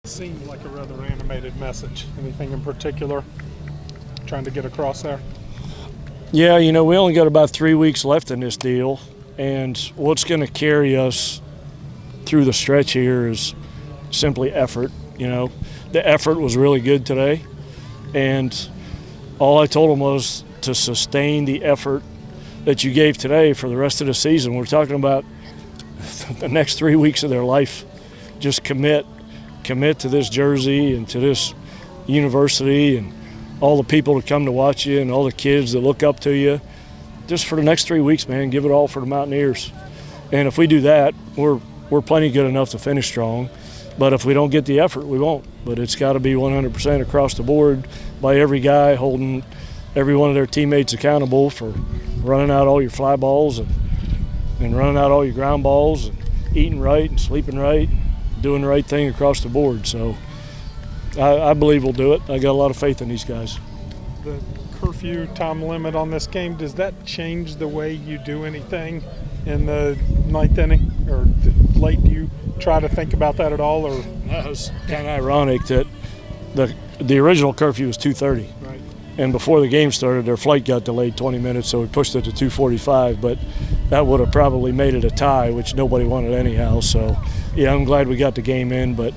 Seemed like a rather animated message. Anything in particular trying to get across there? Yeah, we only got about 3 weeks left in this deal, and what's going to carry us through the stretch here is simply effort. The effort was really good today, and all I told them was to sustain the effort that you gave today for the rest of the season. We're talking about the next 3 weeks of their life. Just commit to this jersey and to this university and all the people that come to watch you and all the kids that look up to you. Just for the next 3 weeks, man, give it all for the Mountaineers. And if we do that, we're plenty good enough to finish strong. But if we don't get the effort, we won't. But it's got to be 100% across the board by every guy, holding every one of their teammates accountable for running out all your fly balls and running out all your ground balls and eating right and sleeping right, doing the right thing across the board. So I believe we'll do it. I got a lot of faith in these guys. The curfew time limit on this game, does that change the way you do anything in the ninth inning? Or late, do you try to think about that at all? Or that was kind of ironic that the original curfew was 2:30. Right. And before the game started, their flight got delayed 20 minutes, so we pushed it to 2:45. But that would have probably made it a tie, which nobody wanted anyhow. So, yeah, I'm glad we got the game in, but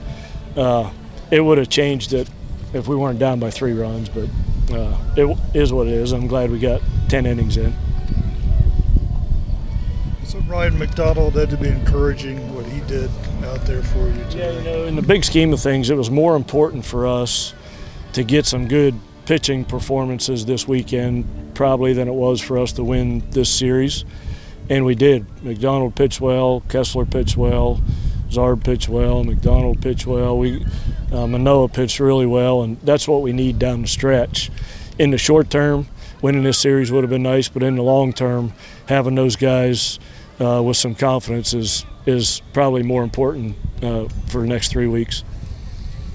it would have changed it if we weren't down by 3 runs. But it is what it is. I'm glad we got 10 innings in. So Ryan McDonald had to be encouraging what he did out there for you today. Yeah, in the big scheme of things, it was more important for us to get some good pitching performances this weekend probably than it was for us to win this series. And we did. McDonald pitched well, Kessler pitched well, Zard pitched well, McDonald pitched well. Manoah pitched really well, and that's what we need down the stretch. In the short term, winning this series would have been nice, but in the long term, having those guys with some confidence is probably more important for the next 3 weeks.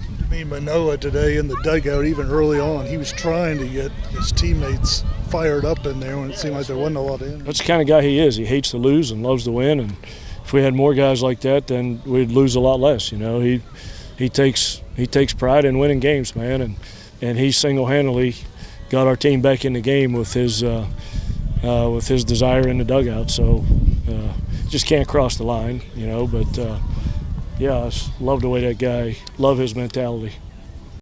I mean, Manoah today in the dugout, even early on, he was trying to get his teammates fired up in there when it seemed like there wasn't a lot in. That's the kind of guy he is. He hates to lose and loves to win, and if we had more guys like that, then we'd lose a lot less. He takes pride in winning games, man, and he single-handedly got our team back in the game with his desire in the dugout. So just can't cross the line, But yeah, I love the way that guy, love his mentality.